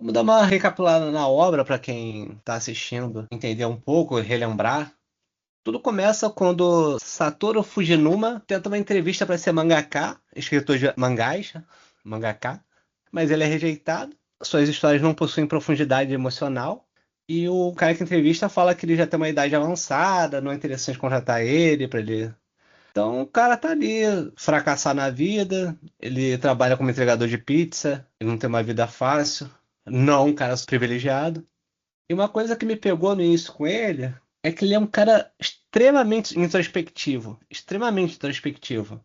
Vamos dar uma recapitulada na obra para quem está assistindo, entender um pouco, relembrar. Tudo começa quando Satoru Fujinuma tenta uma entrevista para ser mangaka, escritor de mangás, mangaka, mas ele é rejeitado. Suas histórias não possuem profundidade emocional. E o cara que entrevista fala que ele já tem uma idade avançada, não é interessante contratar ele para ele. Então o cara tá ali, fracassar na vida, ele trabalha como entregador de pizza, ele não tem uma vida fácil, não é um cara privilegiado. E uma coisa que me pegou no início com ele é que ele é um cara extremamente introspectivo, extremamente introspectivo.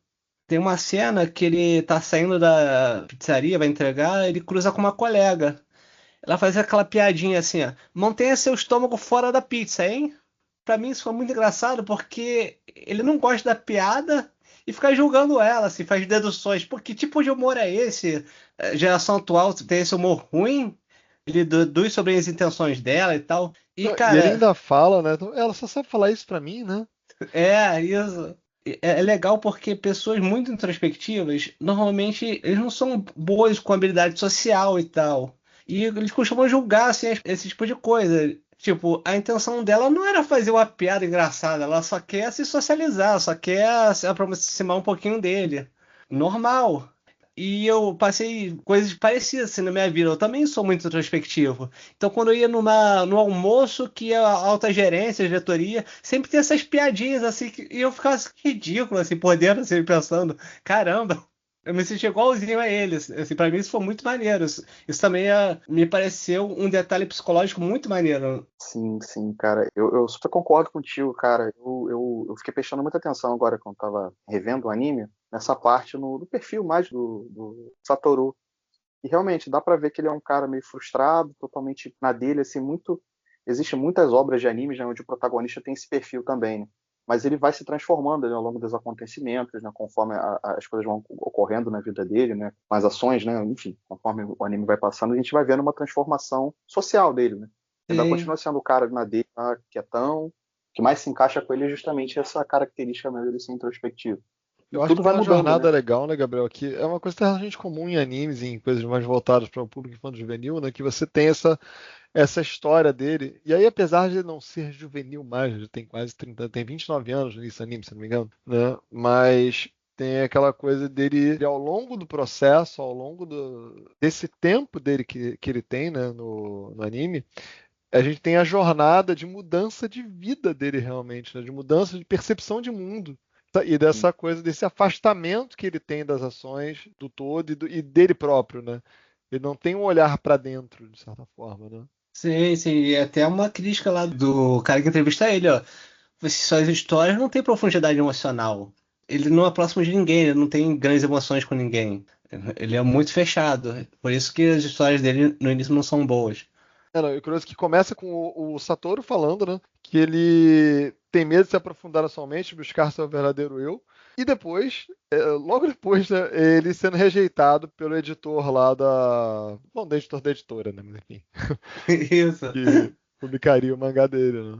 Tem uma cena que ele tá saindo da pizzaria, vai entregar, ele cruza com uma colega. Ela faz aquela piadinha assim, ó, mantenha seu estômago fora da pizza, hein? Pra mim isso foi muito engraçado porque ele não gosta da piada e fica julgando ela, assim, faz deduções. Pô, que tipo de humor é esse? Geração atual tem esse humor ruim? Ele deduz sobre as intenções dela e tal. E, Não, e ele cara, ainda fala, né? Ela só sabe falar isso pra mim, né? é isso. É legal porque pessoas muito introspectivas, normalmente, eles não são boas com habilidade social e tal. E eles costumam julgar assim, esse tipo de coisa. Tipo, a intenção dela não era fazer uma piada engraçada, ela só quer se socializar, só quer se aproximar um pouquinho dele. Normal. E eu passei coisas parecidas assim na minha vida. Eu também sou muito introspectivo. Então, quando eu ia no almoço, que a alta gerência, a diretoria, sempre tem essas piadinhas assim, e eu ficava assim, ridículo, assim, por dentro, assim, pensando, caramba, eu me senti igualzinho a eles. Assim, pra mim isso foi muito maneiro. Isso também me pareceu um detalhe psicológico muito maneiro. Sim, sim, cara. Eu super concordo contigo, cara. Eu fiquei prestando muita atenção agora quando tava revendo o anime, nessa parte no perfil mais do Satoru. E realmente dá pra ver que ele é um cara meio frustrado, totalmente na dele, assim, muito. Existem muitas obras de anime, né, onde o protagonista tem esse perfil também, né? Mas ele vai se transformando, né, ao longo dos acontecimentos, né, conforme as coisas vão ocorrendo na vida dele, né, com as ações, né, enfim, conforme o anime vai passando, a gente vai vendo uma transformação social dele, né? Ainda Sim. continua sendo o cara na dele, tá, quietão. O que mais se encaixa com ele é justamente essa característica mesmo dele ser introspectivo. E Eu acho tudo que tem vai uma mudando, jornada né? legal, né, Gabriel? Que é uma coisa que é relativamente comum em animes, em coisas mais voltadas para o público infanto-juvenil, né? Que você tem essa história dele. E aí, apesar de ele não ser juvenil mais, ele tem quase 30, tem 29 anos nesse anime, se não me engano, né? Mas tem aquela coisa dele ao longo do processo, ao longo desse tempo dele que ele tem, né, no anime, a gente tem a jornada de mudança de vida dele realmente, né? De mudança de percepção de mundo. E dessa coisa, desse afastamento que ele tem das ações do todo e dele próprio, né? Ele não tem um olhar para dentro, de certa forma, né? Sim, sim. E até uma crítica lá do cara que entrevista ele, ó. Suas histórias não têm profundidade emocional. Ele não é próximo de ninguém, ele não tem grandes emoções com ninguém. Ele é muito fechado. Por isso que as histórias dele no início não são boas. É, não, e o curioso é que começa com o Satoru falando, né? Que ele tem medo de se aprofundar na sua mente, buscar seu verdadeiro eu. E depois, logo depois, né, ele sendo rejeitado pelo editor lá da. Bom, do editor da editora, né? Mas enfim. Isso. Que publicaria o mangá dele, né?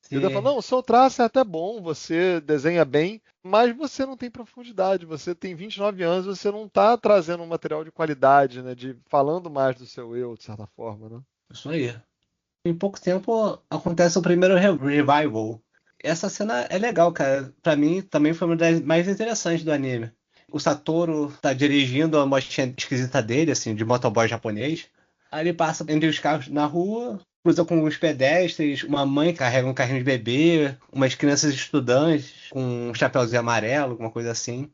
E ele fala, Sim. não, o seu traço é até bom, você desenha bem, mas você não tem profundidade, você tem 29 anos, você não está trazendo um material de qualidade, né? De falando mais do seu eu, de certa forma, né? Isso aí. Em pouco tempo acontece o primeiro revival. Essa cena é legal, cara. Pra mim também foi uma das mais interessantes do anime. O Satoru tá dirigindo a motinha esquisita dele, assim, de motoboy japonês. Aí ele passa entre os carros na rua, cruza com os pedestres, uma mãe carrega um carrinho de bebê, umas crianças estudantes com um chapéuzinho amarelo, alguma coisa assim.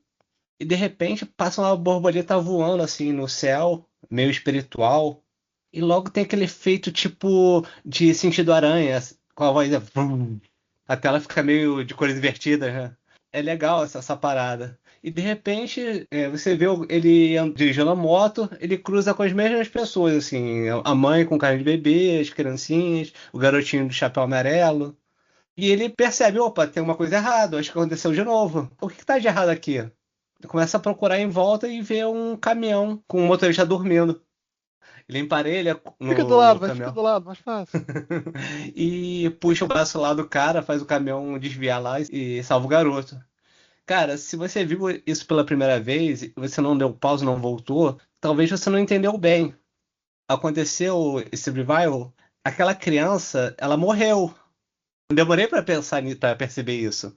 E de repente passa uma borboleta voando assim no céu, meio espiritual. E logo tem aquele efeito tipo de sentido aranha, com a voz vrum. A tela fica meio de cores invertidas, né? É legal essa parada. E de repente, você vê ele dirigindo a moto, ele cruza com as mesmas pessoas, assim, a mãe com carro de bebê, as criancinhas, o garotinho do chapéu amarelo. E ele percebe, opa, tem uma coisa errada, acho que aconteceu de novo. O que que tá de errado aqui? Ele começa a procurar em volta e vê um caminhão com o motorista dormindo. Ele emparelha Fica do lado, no vai, fica caminhão do lado, mais fácil. e puxa o braço lá do cara, faz o caminhão desviar lá e salva o garoto. Cara, se você viu isso pela primeira vez e você não deu pausa, não voltou, talvez você não entendeu bem. aconteceu esse revival, aquela criança, ela morreu. Eu demorei pra pensar, para perceber isso.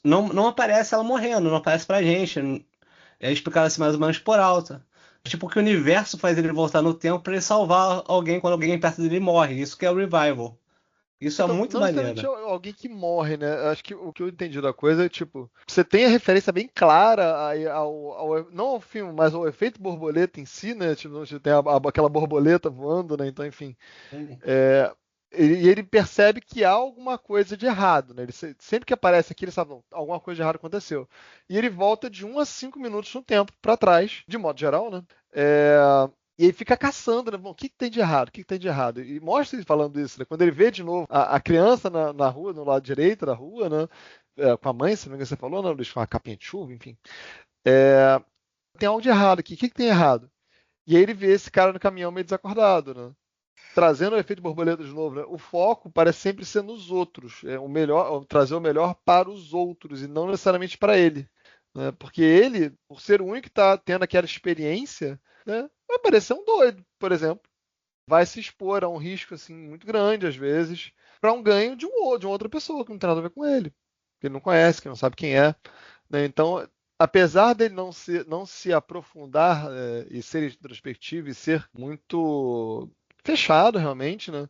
Não aparece ela morrendo, não aparece pra gente. É explicado assim mais ou menos por alto. Tipo que o universo faz ele voltar no tempo pra ele salvar alguém quando alguém perto dele morre. Isso que é o revival. Isso é Então, muito não necessariamente maneiro. alguém que morre, né? Acho que o que eu entendi da coisa é, tipo, você tem a referência bem clara não ao filme, mas ao efeito borboleta em si, né? Tipo, você tem aquela borboleta voando, né? Então, enfim. É, e ele percebe que há alguma coisa de errado, né? Sempre que aparece aqui, ele sabe, não, alguma coisa de errado aconteceu. E ele volta de 1 a 5 minutos no tempo para trás, de modo geral, né? É, e ele fica caçando, né? Bom, o que tem de errado? O que tem de errado? E mostra ele falando isso, né? Quando ele vê de novo a criança na rua, no lado direito da rua, né? Com a mãe, se não me engano, você falou, né, Luiz? Com a capinha de chuva, enfim. É, tem algo de errado aqui. O que tem errado? E aí ele vê esse cara no caminhão meio desacordado, né? Trazendo o efeito borboleta de novo, né? O foco parece sempre ser nos outros, o melhor, trazer o melhor para os outros e não necessariamente para ele, né? Porque ele, por ser o único que está tendo aquela experiência, né, vai parecer um doido, por exemplo, vai se expor a um risco assim muito grande às vezes para um ganho de uma outra pessoa que não tem nada a ver com ele, que ele não conhece, que não sabe quem é, né? Então, apesar dele não se aprofundar e ser introspectivo e ser muito fechado realmente, né?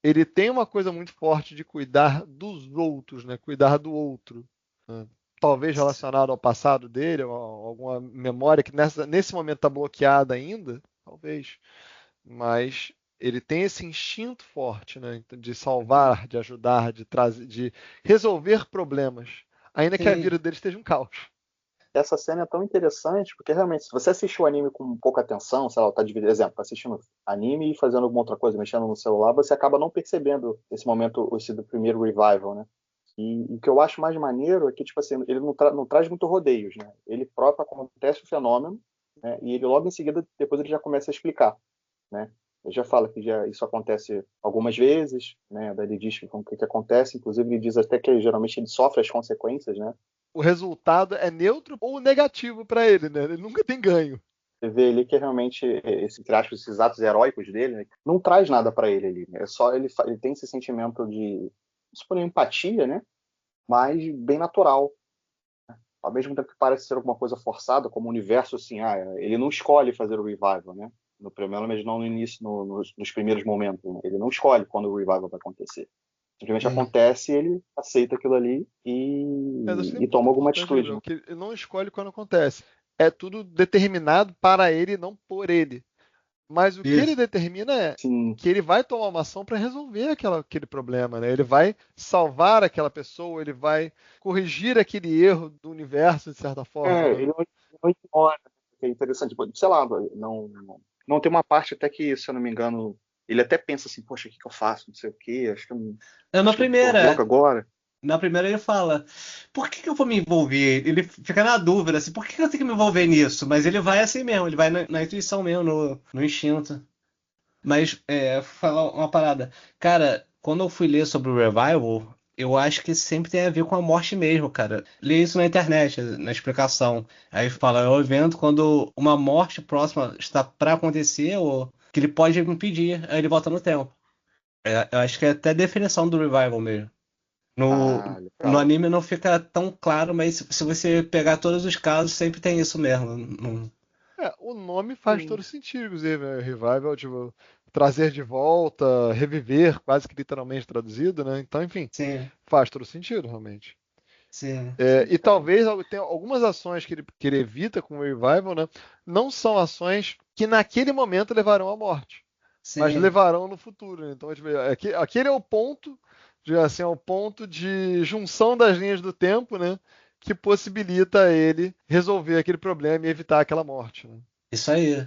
Ele tem uma coisa muito forte de cuidar dos outros, né? Cuidar do outro, né? Talvez relacionado ao passado dele, ou a alguma memória que nesse momento está bloqueada ainda, talvez. Mas ele tem esse instinto forte, né? De salvar, de ajudar, de trazer, de resolver problemas, ainda que a Sim. vida dele esteja um caos. Essa cena é tão interessante, porque realmente, se você assistiu o anime com pouca atenção, sei lá, tá dividindo, exemplo, tá assistindo anime e fazendo alguma outra coisa, mexendo no celular, você acaba não percebendo esse momento, esse do primeiro revival, né? E o que eu acho mais maneiro é que, tipo assim, ele não traz muito rodeios, né? Ele próprio acontece o fenômeno, né? E ele logo em seguida, depois ele já começa a explicar, né? Ele já fala que isso acontece algumas vezes, né? Daí ele diz que acontece, inclusive ele diz até que geralmente ele sofre as consequências, né? O resultado é neutro ou negativo para ele, né? Ele nunca tem ganho. Você vê ali que realmente entre aspas, esses atos heróicos dele, né, não traz nada para ele ali, né? É só ele tem esse sentimento de supor empatia, né? Mas bem natural, ao mesmo tempo que parece ser alguma coisa forçada, como o universo assim, ele não escolhe fazer o revival, né? No primeiro, mas não no início, nos primeiros momentos, né? Ele não escolhe quando o revival vai acontecer. Simplesmente Hum. acontece, ele aceita aquilo ali Mas acho que é e toma muito alguma importante, atitude, Gabriel, né? que ele não escolhe quando acontece. É tudo determinado para ele, não por ele. Mas o que ele Isso. determina é Sim, que ele vai tomar uma ação para resolver aquele problema, né? Ele vai salvar aquela pessoa, ele vai corrigir aquele erro do universo, de certa forma, né? ele não ignora, é interessante. Tipo, sei lá, não tem uma parte até que, se eu não me engano, ele até pensa assim, poxa, o que eu faço? Não sei o quê, É na acho que eu vou logo primeira. agora. Na primeira ele fala, por que eu vou me envolver? Ele fica na dúvida, assim, por que eu tenho que me envolver nisso? Mas ele vai assim mesmo, ele vai na intuição mesmo, no instinto. Mas, falar uma parada. Cara, quando eu fui ler sobre o Revival, eu acho que sempre tem a ver com a morte mesmo, cara. Li isso na internet, na explicação. Aí fala, é o evento quando uma morte próxima está pra acontecer, ou que ele pode impedir, aí ele volta no tempo. Eu acho que é até a definição do Revival mesmo. No, Ah, no legal. anime não fica tão claro, mas se você pegar todos os casos, sempre tem isso mesmo. O nome faz todo sentido, inclusive, né? Revival, tipo, trazer de volta, reviver, quase que literalmente traduzido, né? Então, enfim, Sim, faz todo sentido, realmente. sim, E talvez tenha algumas ações que ele evita com o Revival, né? Não são ações que naquele momento levarão à morte, mas sim. levarão no futuro, né? Então, tipo, aquele é o ponto, assim, é o ponto de junção das linhas do tempo, né? Que possibilita ele resolver aquele problema e evitar aquela morte, né? Isso aí.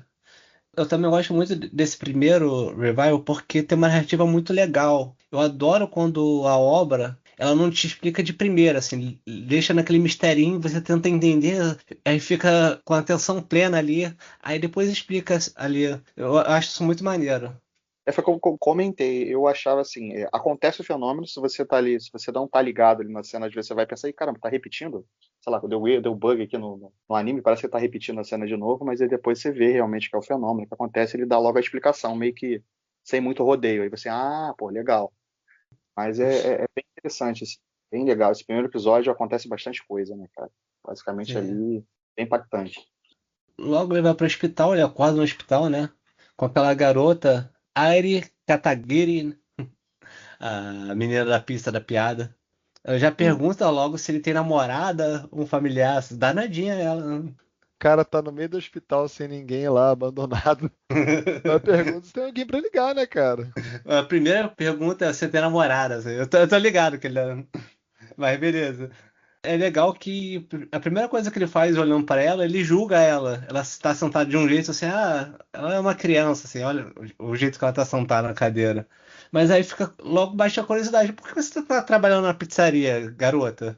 Eu também gosto muito desse primeiro revival porque tem uma narrativa muito legal. Eu adoro quando a obra ela não te explica de primeira, assim, deixa naquele misterinho, você tenta entender, aí fica com a atenção plena ali, aí depois explica ali. Eu acho isso muito maneiro. Foi como eu comentei, eu achava assim, acontece o fenômeno, se você tá ali, se você não tá ligado ali na cena, às vezes você vai pensar, e caramba, tá repetindo? sei lá, deu bug aqui no anime, parece que ele tá repetindo a cena de novo, mas aí depois você vê realmente que é o fenômeno que acontece, ele dá logo a explicação, meio que sem muito rodeio. Aí você, pô, legal. Mas é bem interessante, assim, bem legal. Esse primeiro episódio acontece bastante coisa, né, cara? Basicamente É. ali, bem impactante. Logo ele vai pro hospital, ele acorda no hospital, né? Com aquela garota, Airi Katagiri, a menina da pista da piada. Ela já Hum. pergunta logo se ele tem namorada, um familiar. Danadinha ela, né? O cara tá no meio do hospital sem ninguém lá, abandonado. Ela pergunta se tem alguém pra ligar, né, cara? A primeira pergunta é se tem namorada. Assim. Eu tô ligado que ele é. Mas beleza. É legal que a primeira coisa que ele faz olhando pra ela, ele julga ela. Ela está sentada de um jeito assim, ela é uma criança, assim, olha o jeito que ela tá sentada na cadeira. Mas aí fica logo baixa a curiosidade. Por que você tá trabalhando na pizzaria, garota?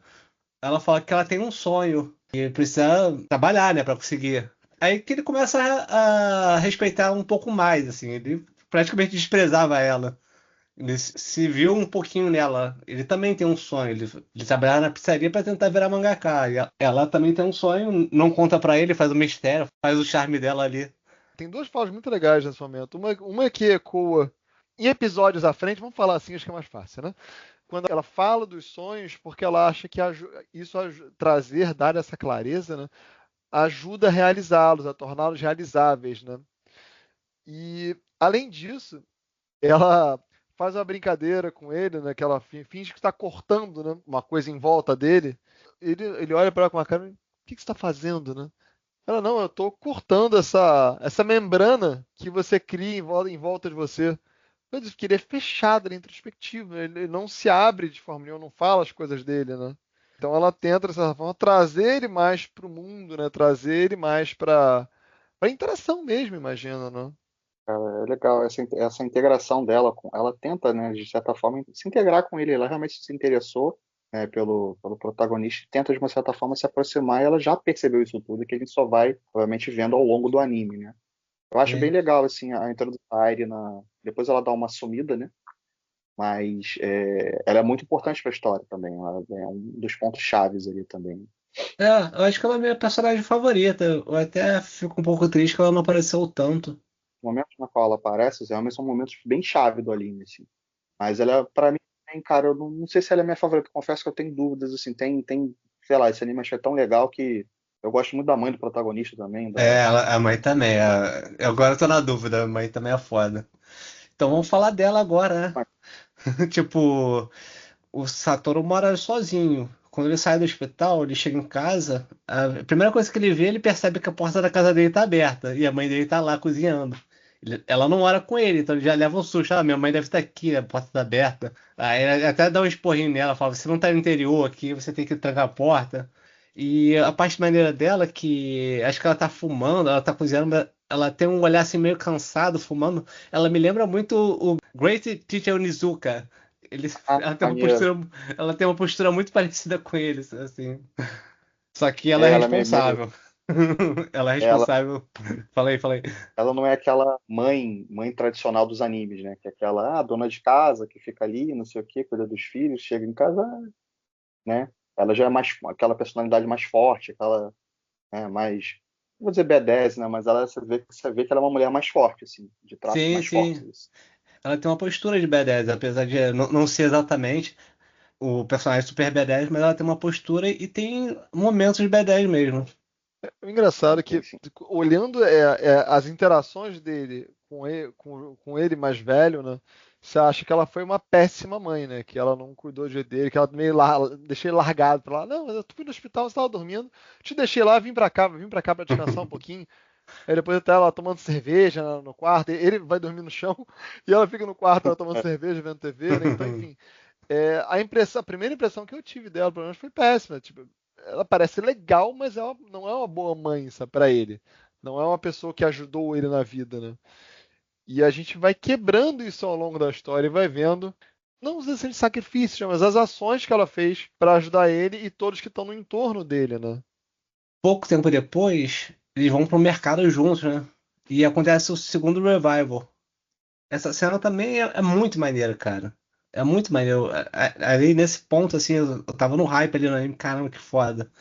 Ela fala que ela tem um sonho e precisa trabalhar, né, pra conseguir. Aí que ele começa a respeitar um pouco mais, assim. Ele praticamente desprezava ela. Ele se viu um pouquinho nela. Ele também tem um sonho. Ele trabalhar na pizzaria para tentar virar mangaka. E ela também tem um sonho, não conta pra ele, faz o mistério, faz o charme dela ali. Tem duas falas muito legais nesse momento. Uma que ecoa em episódios à frente, vamos falar assim, acho que é mais fácil, né? Quando ela fala dos sonhos, porque ela acha que trazer, dar essa clareza, né, ajuda a realizá-los, a torná-los realizáveis, né? E além disso, ela faz uma brincadeira com ele, né? Que ela finge que está cortando, né, uma coisa em volta dele. Ele olha para ela com uma cara, o que você está fazendo, né? Ela, não, eu estou cortando essa membrana que você cria em volta de você. Eu disse que ele é fechado, ele é introspectivo, ele não se abre de forma nenhuma, não fala as coisas dele, né? Então ela tenta, dessa forma, trazer ele mais para o mundo, né? Trazer ele mais para interação mesmo, imagina, né? É legal essa integração dela com, ela tenta, né, de certa forma, se integrar com ele. Ela realmente se interessou, né, pelo protagonista, e tenta de uma certa forma se aproximar. E ela já percebeu isso tudo que a gente só vai, obviamente, vendo ao longo do anime, né? Eu acho bem É. legal assim a introdução da Airi depois ela dá uma sumida, né? Mas ela é muito importante para a história também. Ela é um dos pontos chaves ali também. É, eu acho que ela é a minha personagem favorita. Eu até fico um pouco triste que ela não apareceu tanto. Os momentos na qual ela aparece realmente são momentos bem chave do anime, assim. Mas ela, pra mim, cara, eu não sei se ela é minha favorita. Confesso que eu tenho dúvidas, assim. Sei lá, esse anime achei tão legal que eu gosto muito da mãe do protagonista também. A mãe também. Agora eu tô na dúvida, a mãe também é foda. Então vamos falar dela agora, né? Tipo, o Satoru mora sozinho. Quando ele sai do hospital, ele chega em casa, a primeira coisa que ele vê, ele percebe que a porta da casa dele tá aberta e a mãe dele tá lá cozinhando. Ela não mora com ele, então ele já leva um susto. Minha mãe deve estar aqui, a porta tá aberta. Aí ele até dá um esporrinho nela, fala: você não tá no interior aqui, você tem que trancar a porta. E a parte maneira dela, é que acho que ela tá fumando, ela tá cozinhando, mas ela tem um olhar assim meio cansado, fumando. Ela me lembra muito o Great Teacher Onizuka. Ele, ela tem uma Maneiro. postura, ela tem uma postura muito parecida com eles, assim. Só que ela é Ela é meio, responsável. Ela é ela, responsável. Falei. ela não é aquela mãe tradicional dos animes, né? Que é aquela dona de casa que fica ali, não sei o quê, cuida dos filhos, chega em casa, né? Ela já é mais aquela personalidade mais forte, aquela, né, mais, não vou dizer B10, né? Mas você vê que ela é uma mulher mais forte, assim, de traços Sim, mais fortes. sim. Ela tem uma postura de B10, apesar de não ser exatamente o personagem super B10, mas ela tem uma postura e tem momentos de B10 mesmo. O engraçado é Sim, que, sim. olhando as interações dele com ele mais velho, né? Você acha que ela foi uma péssima mãe, né? Que ela não cuidou de dele, que ela deixei ele largado pra lá. Não, mas eu fui no hospital, você estava dormindo, te deixei lá, vim pra cá pra descansar um pouquinho. Aí depois até ela tomando cerveja no quarto, ele vai dormir no chão e ela fica no quarto, ela tomando cerveja, vendo TV, né? Então, enfim, a primeira impressão que eu tive dela, pelo menos, foi péssima. Tipo, ela parece legal, mas ela não é uma boa mãe, sabe, pra ele. Não é uma pessoa que ajudou ele na vida, né? E a gente vai quebrando isso ao longo da história e vai vendo, não os de sacrifícios, mas as ações que ela fez pra ajudar ele e todos que estão no entorno dele, né? Pouco tempo depois, eles vão pro mercado juntos, né? E acontece o segundo revival. Essa cena também é muito maneira, cara. É muito maneiro. Ali nesse ponto, assim, eu tava no hype ali no anime, caramba, que foda.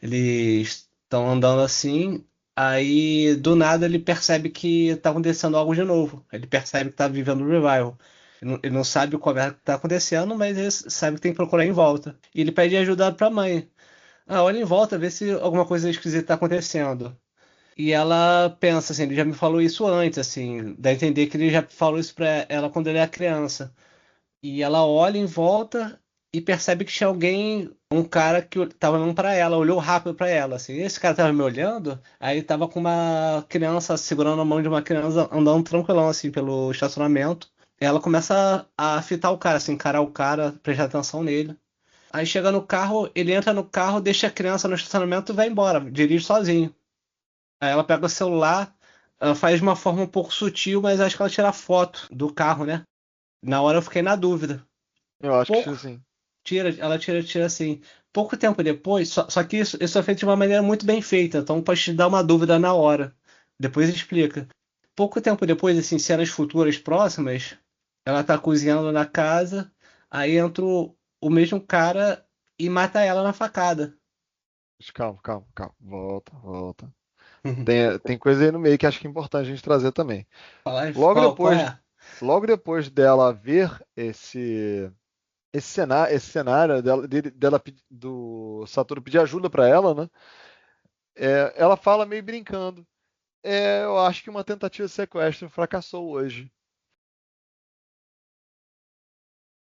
Eles estão andando assim, aí do nada ele percebe que tá acontecendo algo de novo. Ele percebe que tá vivendo um revival. Ele não sabe qual é que tá acontecendo, mas ele sabe que tem que procurar em volta. E ele pede ajuda pra mãe. Ah, olha em volta, vê se alguma coisa esquisita tá acontecendo. E ela pensa assim, ele já me falou isso antes, assim, dá a entender que ele já falou isso pra ela quando ele era criança. E ela olha em volta e percebe que tinha alguém, um cara que tava olhando pra ela, olhou rápido pra ela, assim. Esse cara tava me olhando, aí tava com uma criança segurando a mão de uma criança andando tranquilão assim pelo estacionamento. E ela começa a fitar o cara, assim, encarar o cara, prestar atenção nele. Aí chega no carro, ele entra no carro, deixa a criança no estacionamento e vai embora, dirige sozinho. Aí ela pega o celular, ela faz de uma forma um pouco sutil, mas acho que ela tira foto do carro, né? Na hora eu fiquei na dúvida. Eu acho que Pouco sim. tira assim. Pouco tempo depois, só que isso é feito de uma maneira muito bem feita, então pode te dar uma dúvida na hora. Depois explica. Pouco tempo depois, assim, cenas futuras próximas, ela tá cozinhando na casa, aí entra o mesmo cara e mata ela na facada. Mas calma, calma, calma. Volta, volta. Tem coisa aí no meio que acho que é importante a gente trazer também. Fala aí, Logo qual depois, é? logo depois dela ver esse cenário do Satoru pedir ajuda pra ela, né? Ela fala meio brincando. Eu acho que uma tentativa de sequestro fracassou hoje.